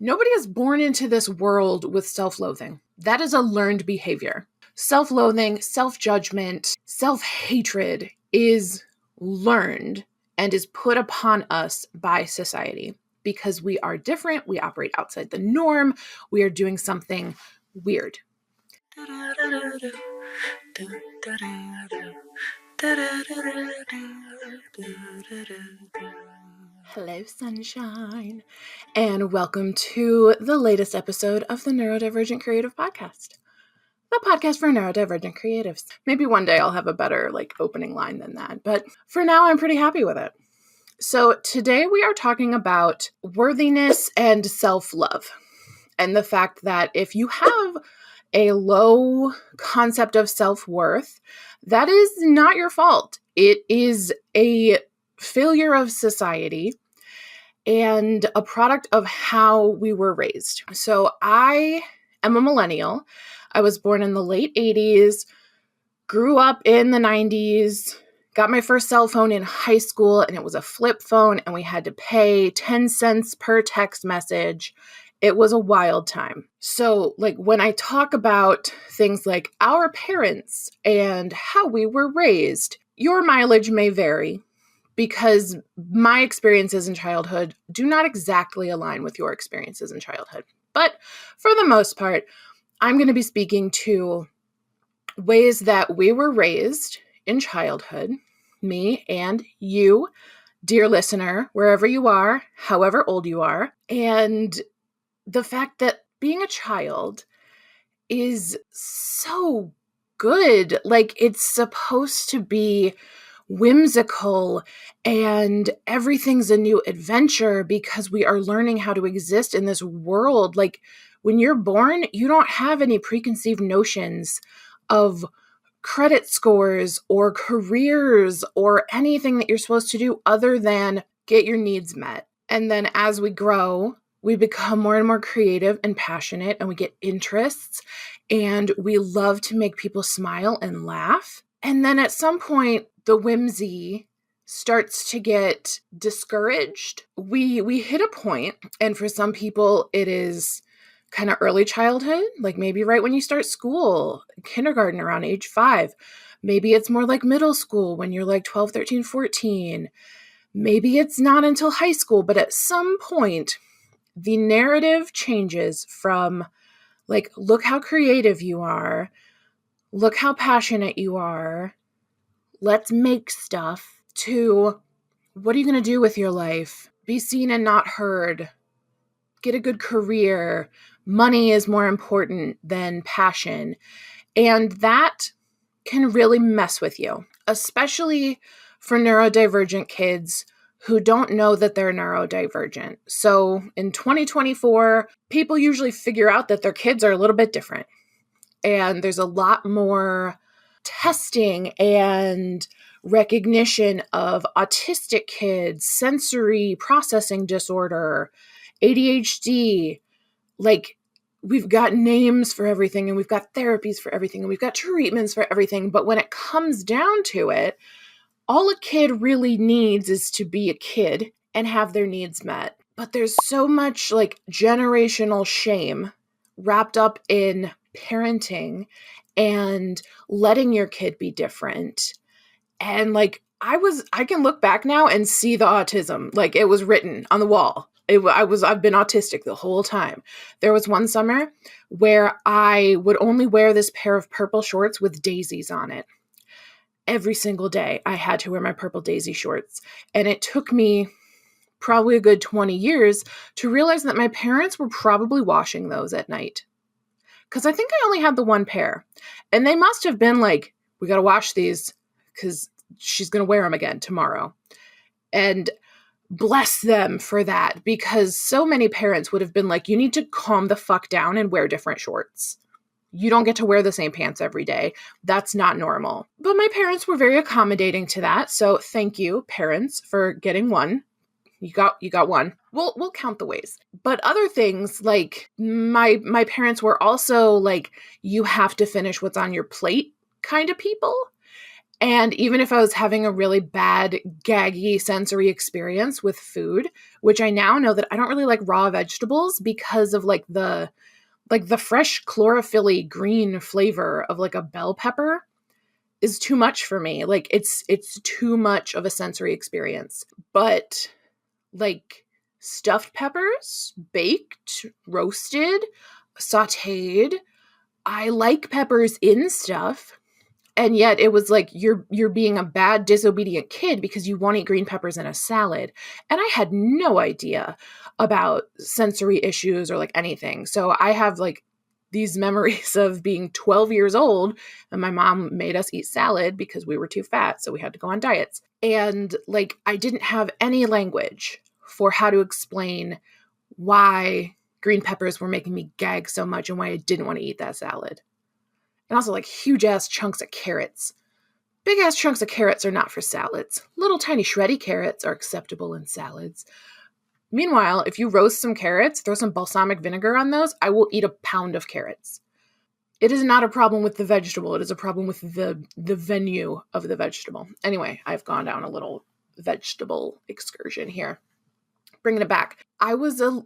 Nobody is born into this world with self-loathing. That is a learned behavior. Self-loathing, self-judgment, self-hatred is learned and is put upon us by society because we are different, we operate outside the norm, we are doing something weird. Hello, sunshine, and welcome to the latest episode of the Neurodivergent Creative Podcast, the podcast for neurodivergent creatives. Maybe one day I'll have a better opening line than that, but for now I'm pretty happy with it. So today we are talking about worthiness and self-love, and the fact that if you have a low concept of self-worth, that is not your fault. It is a failure of society and a product of how we were raised. So I am a millennial. I was born in the late 80s, grew up in the 90s, got my first cell phone in high school, and it was a flip phone, and we had to pay 10 cents per text message. It was a wild time. So when I talk about things like our parents and how we were raised, your mileage may vary because my experiences in childhood do not exactly align with your experiences in childhood. But for the most part, I'm going to be speaking to ways that we were raised in childhood, me and you, dear listener, wherever you are, however old you are, and the fact that being a child is so good. It's supposed to be whimsical and everything's a new adventure because we are learning how to exist in this world. When you're born, you don't have any preconceived notions of credit scores or careers or anything that you're supposed to do other than get your needs met. And then as we grow, we become more and more creative and passionate, and we get interests, and we love to make people smile and laugh. And then at some point, the whimsy starts to get discouraged. We hit a point, and for some people, it is kind of early childhood, maybe right when you start school, kindergarten around age 5. Maybe it's more like middle school when you're 12, 13, 14. Maybe it's not until high school, but at some point, the narrative changes from look how creative you are, look how passionate you are, let's make stuff, to what are you going to do with your life? Be seen and not heard. Get a good career. Money is more important than passion. And that can really mess with you, especially for neurodivergent kids who don't know that they're neurodivergent. So in 2024, people usually figure out that their kids are a little bit different. And there's a lot more testing and recognition of autistic kids, sensory processing disorder, ADHD. We've got names for everything, and we've got therapies for everything, and we've got treatments for everything. But when it comes down to it, all a kid really needs is to be a kid and have their needs met. But there's so much generational shame wrapped up in parenting and letting your kid be different. And I can look back now and see the autism. It was written on the wall. I've been autistic the whole time. There was one summer where I would only wear this pair of purple shorts with daisies on it. Every single day I had to wear my purple daisy shorts. And it took me probably a good 20 years to realize that my parents were probably washing those at night. Because I think I only had the one pair. And they must have been we got to wash these because she's going to wear them again tomorrow. And bless them for that, because so many parents would have been you need to calm the fuck down and wear different shorts. You don't get to wear the same pants every day. That's not normal. But my parents were very accommodating to that. So thank you, parents, for getting one. You got one. We'll count the ways. But other things my parents were also you have to finish what's on your plate kind of people. And even if I was having a really bad, gaggy sensory experience with food, which I now know that I don't really like raw vegetables because of like the fresh chlorophyll-y green flavor of like a bell pepper is too much for me. Like it's too much of a sensory experience. But like stuffed peppers, baked, roasted, sautéed, I like peppers in stuff. And yet it was like you're being a bad, disobedient kid because you won't eat green peppers in a salad. And I had no idea about sensory issues or like anything. So I have like these memories of being 12 years old and my mom made us eat salad because we were too fat. So we had to go on diets. And like I didn't have any language for how to explain why green peppers were making me gag so much and why I didn't want to eat that salad. And also like huge ass chunks of carrots. Big ass chunks of carrots are not for salads. Little tiny shreddy carrots are acceptable in salads. Meanwhile, if you roast some carrots, throw some balsamic vinegar on those, I will eat a pound of carrots. It is not a problem with the vegetable. It is a problem with the venue of the vegetable. Anyway, I've gone down a little vegetable excursion here. Bringing it back. I was a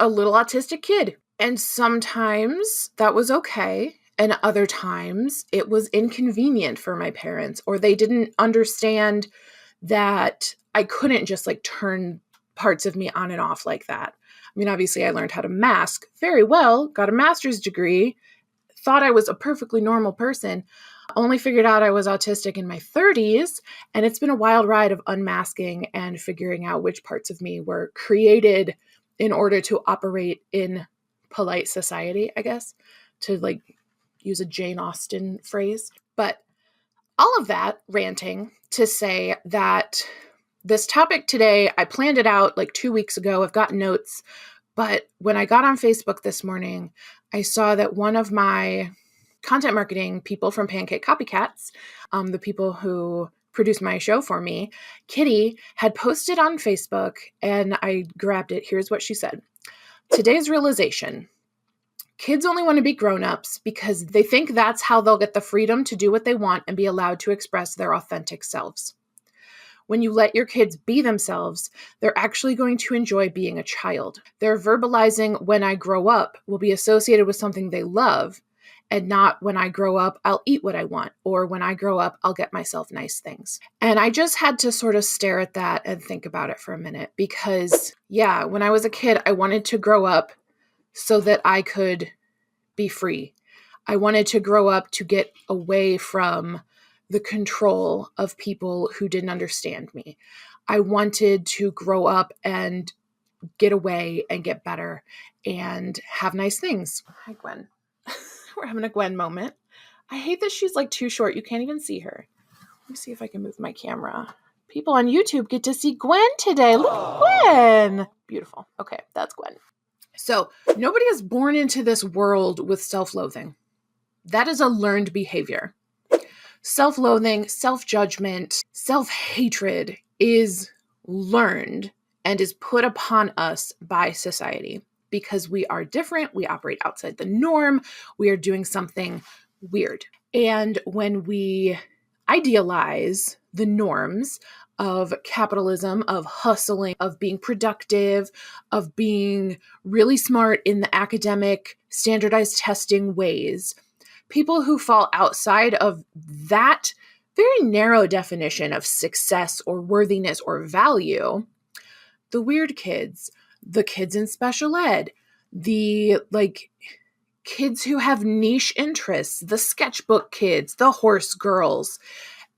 little autistic kid, and sometimes that was okay. And other times it was inconvenient for my parents, or they didn't understand that I couldn't just like turn parts of me on and off like that. I mean, obviously I learned how to mask very well, got a master's degree, thought I was a perfectly normal person, only figured out I was autistic in my 30s. And it's been a wild ride of unmasking and figuring out which parts of me were created in order to operate in polite society, I guess, to like use a Jane Austen phrase. But all of that ranting to say that this topic today, I planned it out like 2 weeks ago. I've got notes. But when I got on Facebook this morning, I saw that one of my content marketing people from Pancake Copycats, the people who produce my show for me, Kitty, had posted on Facebook, and I grabbed it. Here's what she said. Today's realization. Kids only want to be grown-ups because they think that's how they'll get the freedom to do what they want and be allowed to express their authentic selves. When you let your kids be themselves, they're actually going to enjoy being a child. Their verbalizing when I grow up will be associated with something they love, and not when I grow up, I'll eat what I want, or when I grow up, I'll get myself nice things. And I just had to sort of stare at that and think about it for a minute because, yeah, when I was a kid, I wanted to grow up so that I could be free. I wanted to grow up to get away from the control of people who didn't understand me. I wanted to grow up and get away and get better and have nice things. Hi, Gwen. We're having a Gwen moment. I hate that she's like too short. You can't even see her. Let me see if I can move my camera. People on YouTube get to see Gwen today. Look at Gwen. Beautiful. Okay, that's Gwen. So nobody is born into this world with self-loathing. That is a learned behavior. Self-loathing, self-judgment, self-hatred is learned and is put upon us by society because we are different. We operate outside the norm. We are doing something weird. And when we idealize the norms of capitalism, of hustling, of being productive, of being really smart in the academic standardized testing ways, people who fall outside of that very narrow definition of success or worthiness or value, the weird kids, the kids in special ed, the like kids who have niche interests, the sketchbook kids, the horse girls,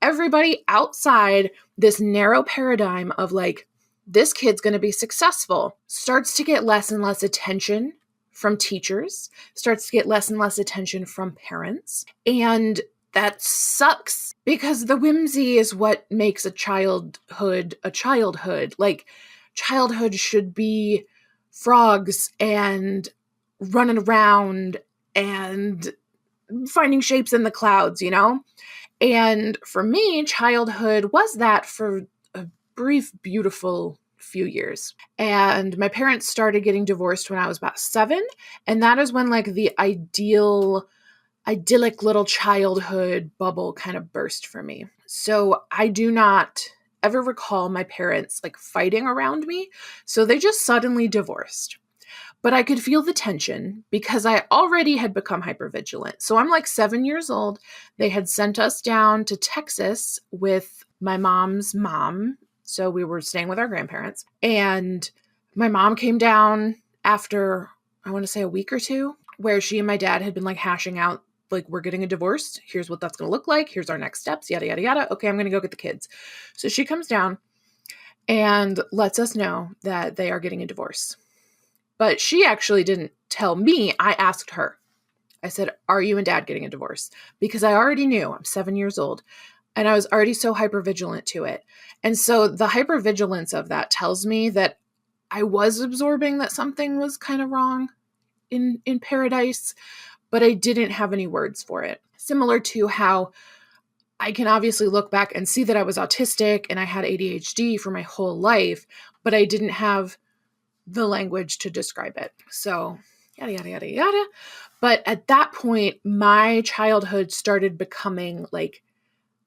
everybody outside this narrow paradigm of like, this kid's going to be successful, starts to get less and less attention from teachers, starts to get less and less attention from parents. And that sucks because the whimsy is what makes a childhood a childhood. Like, childhood should be frogs and running around and finding shapes in the clouds, you know? And for me, childhood was that for a brief, beautiful few years. And my parents started getting divorced when I was about 7. And that is when like the ideal idyllic little childhood bubble kind of burst for me. So I do not ever recall my parents like fighting around me. So they just suddenly divorced. But I could feel the tension because I already had become hypervigilant. So I'm like 7 years old. They had sent us down to Texas with my mom's mom. So we were staying with our grandparents. And my mom came down after, I want to say, a week or two, where she and my dad had been like hashing out, like, we're getting a divorce. Here's what that's going to look like. Here's our next steps, yada, yada, yada. Okay, I'm going to go get the kids. So she comes down and lets us know that they are getting a divorce. But she actually didn't tell me. I asked her. I said, are you and dad getting a divorce? Because I already knew. I'm 7 years old. And I was already so hypervigilant to it. And so the hypervigilance of that tells me that I was absorbing that something was kind of wrong in paradise, but I didn't have any words for it. Similar to how I can obviously look back and see that I was autistic and I had ADHD for my whole life, but I didn't have the language to describe it. So yada, yada, yada, yada. But at that point, my childhood started becoming like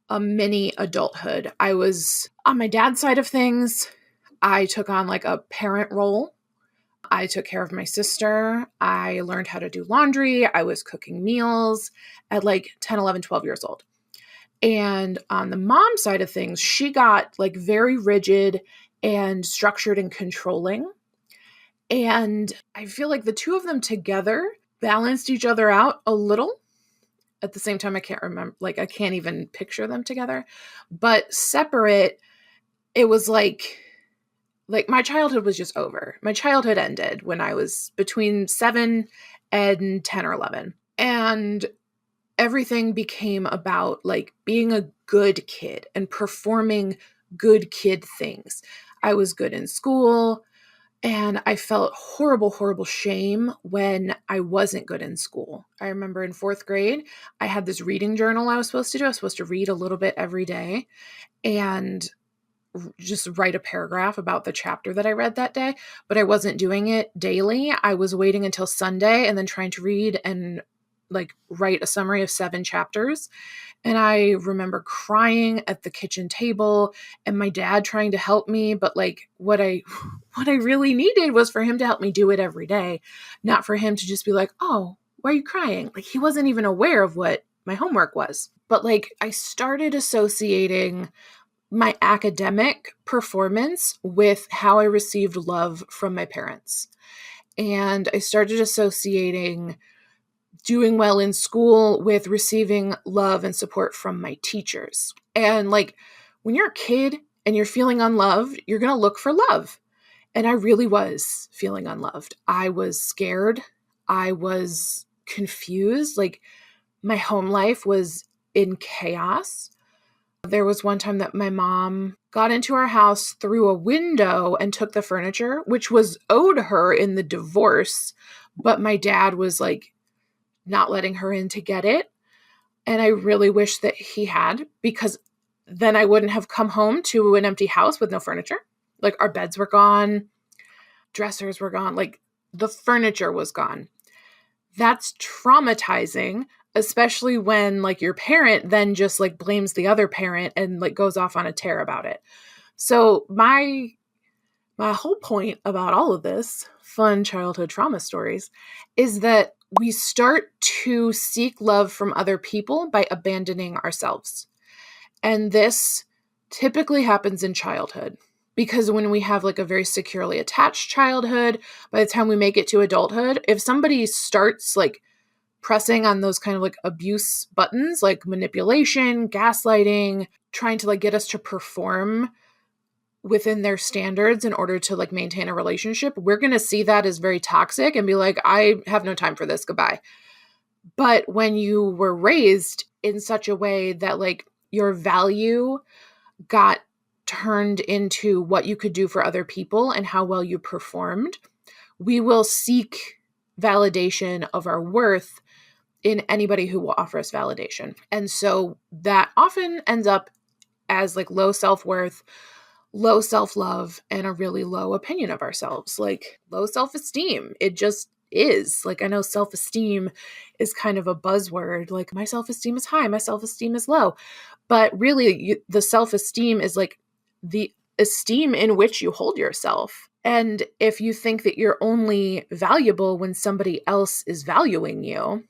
a mini adulthood. I was on my dad's side of things. I took on like a parent role. I took care of my sister. I learned how to do laundry. I was cooking meals at like 10, 11, 12 years old. And on the mom side of things, she got like very rigid and structured and controlling. And I feel like the two of them together balanced each other out a little. At the same time, I can't remember, like I can't even picture them together. But separate, it was like my childhood was just over. My childhood ended when I was between 7 and 10 or 11. And everything became about like being a good kid and performing good kid things. I was good in school. And I felt horrible, horrible shame when I wasn't good in school. I remember in 4th grade, I had this reading journal I was supposed to do. I was supposed to read a little bit every day and just write a paragraph about the chapter that I read that day. But I wasn't doing it daily. I was waiting until Sunday and then trying to read and like write a summary of 7 chapters. And I remember crying at the kitchen table and my dad trying to help me. But like what I really needed was for him to help me do it every day, not for him to just be like, oh, why are you crying? Like he wasn't even aware of what my homework was. But like I started associating my academic performance with how I received love from my parents. And I started associating doing well in school with receiving love and support from my teachers. And like when you're a kid and you're feeling unloved, you're going to look for love. And I really was feeling unloved. I was scared. I was confused. Like my home life was in chaos. There was one time that my mom got into our house through a window and took the furniture, which was owed her in the divorce. But my dad was like, not letting her in to get it. And I really wish that he had, because then I wouldn't have come home to an empty house with no furniture. Like our beds were gone, dressers were gone, like the furniture was gone. That's traumatizing, especially when like your parent then just like blames the other parent and like goes off on a tear about it. So my whole point about all of this fun childhood trauma stories is that we start to seek love from other people by abandoning ourselves. And this typically happens in childhood because when we have like a very securely attached childhood, by the time we make it to adulthood, if somebody starts like pressing on those kind of like abuse buttons, like manipulation, gaslighting, trying to like get us to perform within their standards in order to like maintain a relationship, we're going to see that as very toxic and be like, I have no time for this. Goodbye. But when you were raised in such a way that like your value got turned into what you could do for other people and how well you performed, we will seek validation of our worth in anybody who will offer us validation. And so that often ends up as like low self-worth, low self-love, and a really low opinion of ourselves, like low self-esteem. It just is. Like, I know self-esteem is kind of a buzzword. Like, my self-esteem is high, my self-esteem is low. But really, the self-esteem is like the esteem in which you hold yourself. And if you think that you're only valuable when somebody else is valuing you,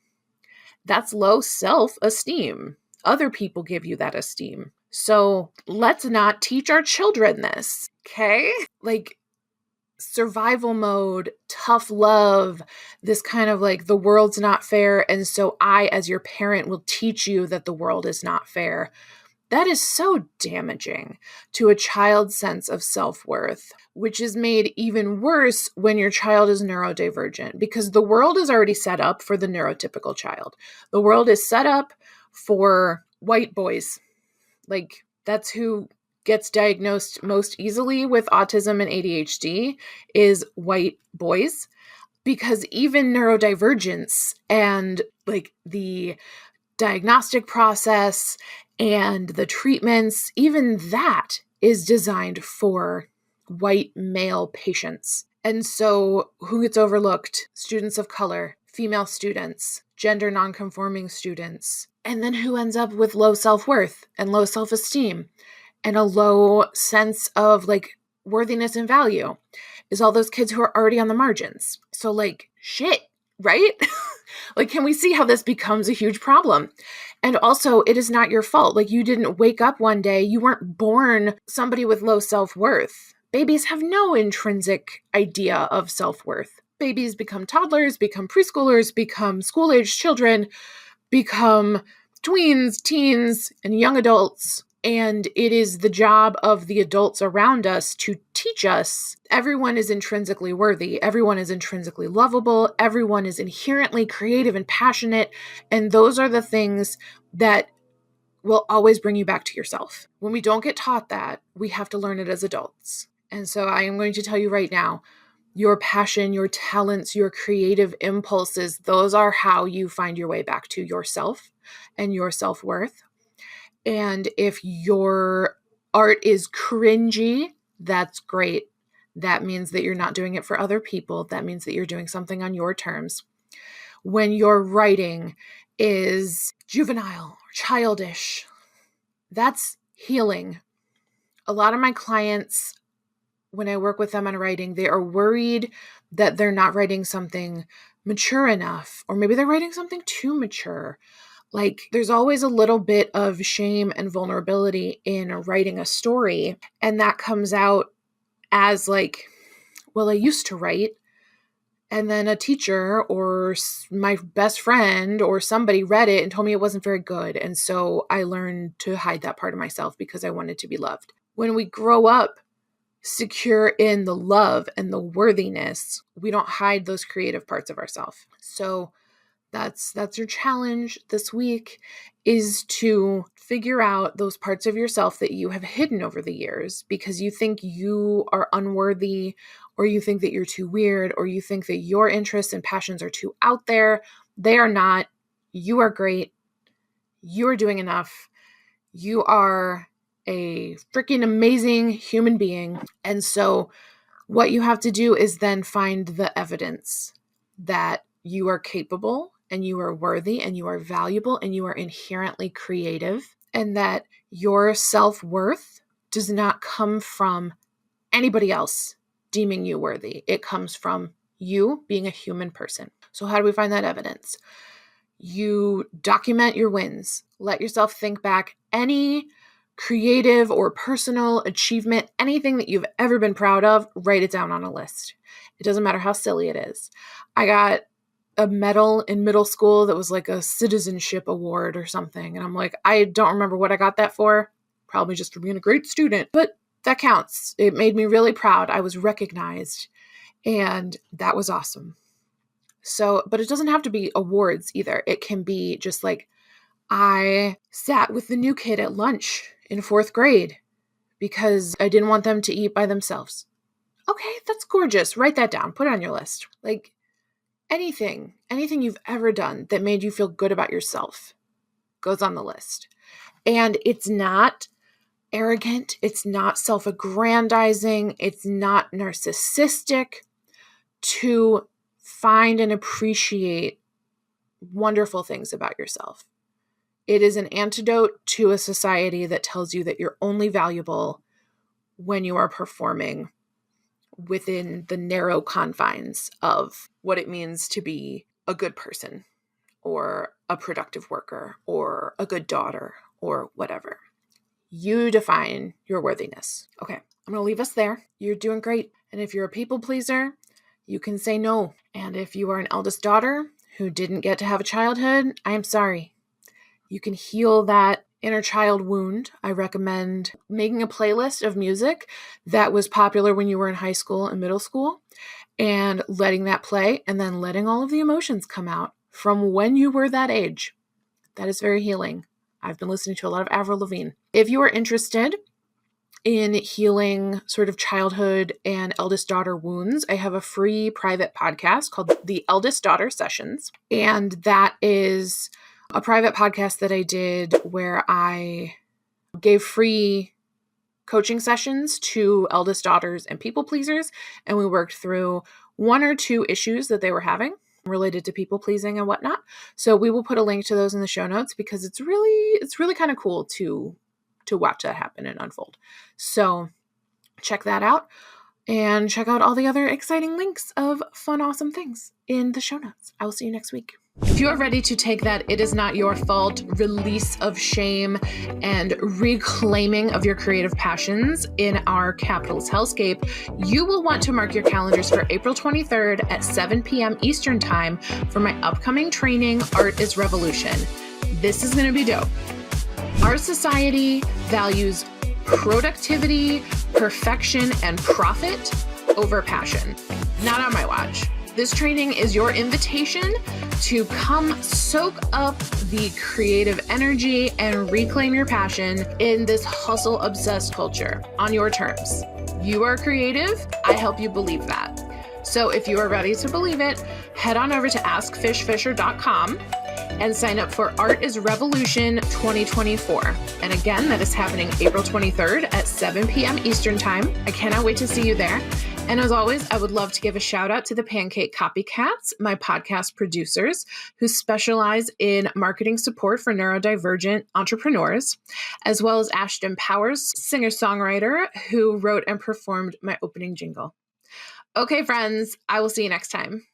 that's low self-esteem. Other people give you that esteem. So let's not teach our children this, okay? Like, survival mode, tough love, this kind of like the world's not fair, and so I, as your parent, will teach you that the world is not fair. That is so damaging to a child's sense of self-worth, which is made even worse when your child is neurodivergent, because the world is already set up for the neurotypical child. The world is set up for white boys. Like, that's who gets diagnosed most easily with autism and ADHD, is white boys, because even neurodivergence and like the diagnostic process and the treatments, even that is designed for white male patients. And so who gets overlooked? Students of color, female students, gender nonconforming students. And then who ends up with low self-worth and low self-esteem and a low sense of like worthiness and value is all those kids who are already on the margins. So like, shit, right? Like, can we see how this becomes a huge problem? And also, it is not your fault. Like, you didn't wake up one day. You weren't born somebody with low self-worth. Babies have no intrinsic idea of self-worth. Babies become toddlers, become preschoolers, become school-aged children, become tweens, teens, and young adults. And it is the job of the adults around us to teach us everyone is intrinsically worthy. Everyone is intrinsically lovable. Everyone is inherently creative and passionate. And those are the things that will always bring you back to yourself. When we don't get taught that, we have to learn it as adults. And so I am going to tell you right now, your passion, your talents, your creative impulses, those are how you find your way back to yourself and your self-worth. And if your art is cringy, that's great. That means that you're not doing it for other people. That means that you're doing something on your terms. When your writing is juvenile or childish, that's healing. A lot of my clients, when I work with them on writing, they are worried that they're not writing something mature enough, or maybe they're writing something too mature. Like, there's always a little bit of shame and vulnerability in writing a story. And that comes out as like, well, I used to write, and then a teacher or my best friend or somebody read it and told me it wasn't very good. And so I learned to hide that part of myself because I wanted to be loved. When we grow up secure in the love and the worthiness, we don't hide those creative parts of ourselves. So that's your challenge this week, is to figure out those parts of yourself that you have hidden over the years because you think you are unworthy, or you think that you're too weird, or you think that your interests and passions are too out there. They are not. You are great. You are doing enough. You are a freaking amazing human being. And so what you have to do is then find the evidence that you are capable and you are worthy and you are valuable and you are inherently creative, and that your self-worth does not come from anybody else deeming you worthy. It comes from you being a human person. So how do we find that evidence? You document your wins. Let yourself think back any creative or personal achievement, anything that you've ever been proud of, write it down on a list. It doesn't matter how silly it is. I got a medal in middle school that was like a citizenship award or something. And I'm like, I don't remember what I got that for. Probably just for being a great student, but that counts. It made me really proud. I was recognized, and that was awesome. So, but it doesn't have to be awards either. It can be just like, I sat with the new kid at lunch in 4th grade because I didn't want them to eat by themselves. Okay, that's gorgeous. Write that down. Put it on your list. Like, anything you've ever done that made you feel good about yourself goes on the list. And it's not arrogant. It's not self-aggrandizing. It's not narcissistic to Find and appreciate wonderful things about yourself. It is an antidote to a society that tells you that you're only valuable when you are performing within the narrow confines of what it means to be a good person or a productive worker or a good daughter or whatever. You define your worthiness. Okay, I'm going to leave us there. You're doing great. And if you're a people pleaser, you can say no. And if you are an eldest daughter who didn't get to have a childhood, I am sorry. You can heal that inner child wound. I recommend making a playlist of music that was popular when you were in high school and middle school and letting that play and then letting all of the emotions come out from when you were that age. That is very healing. I've been listening to a lot of Avril Lavigne. If you are interested in healing sort of childhood and eldest daughter wounds, I have a free private podcast called The Eldest Daughter Sessions. And that is a private podcast that I did where I gave free coaching sessions to eldest daughters and people pleasers. And we worked through 1 or 2 issues that they were having related to people pleasing and whatnot. So we will put a link to those in the show notes because it's really kind of cool to watch that happen and unfold. So check that out and check out all the other exciting links of fun, awesome things in the show notes. I will see you next week. If you are ready to take that "it is not your fault" release of shame and reclaiming of your creative passions in our capitalist hellscape, you will want to mark your calendars for April 23rd at 7 p.m. Eastern Time for my upcoming training, Art is Revolution. This is going to be dope. Our society values productivity, perfection, and profit over passion. Not on my watch. This training is your invitation to come soak up the creative energy and reclaim your passion in this hustle-obsessed culture on your terms. You are creative. I help you believe that. So if you are ready to believe it, head on over to askfishfisher.com and sign up for Art is Revolution 2024. And again, that is happening April 23rd at 7 p.m. Eastern Time. I cannot wait to see you there. And as always, I would love to give a shout out to the Pancake Copycats, my podcast producers who specialize in marketing support for neurodivergent entrepreneurs, as well as Ashton Powers, singer-songwriter who wrote and performed my opening jingle. Okay, friends, I will see you next time.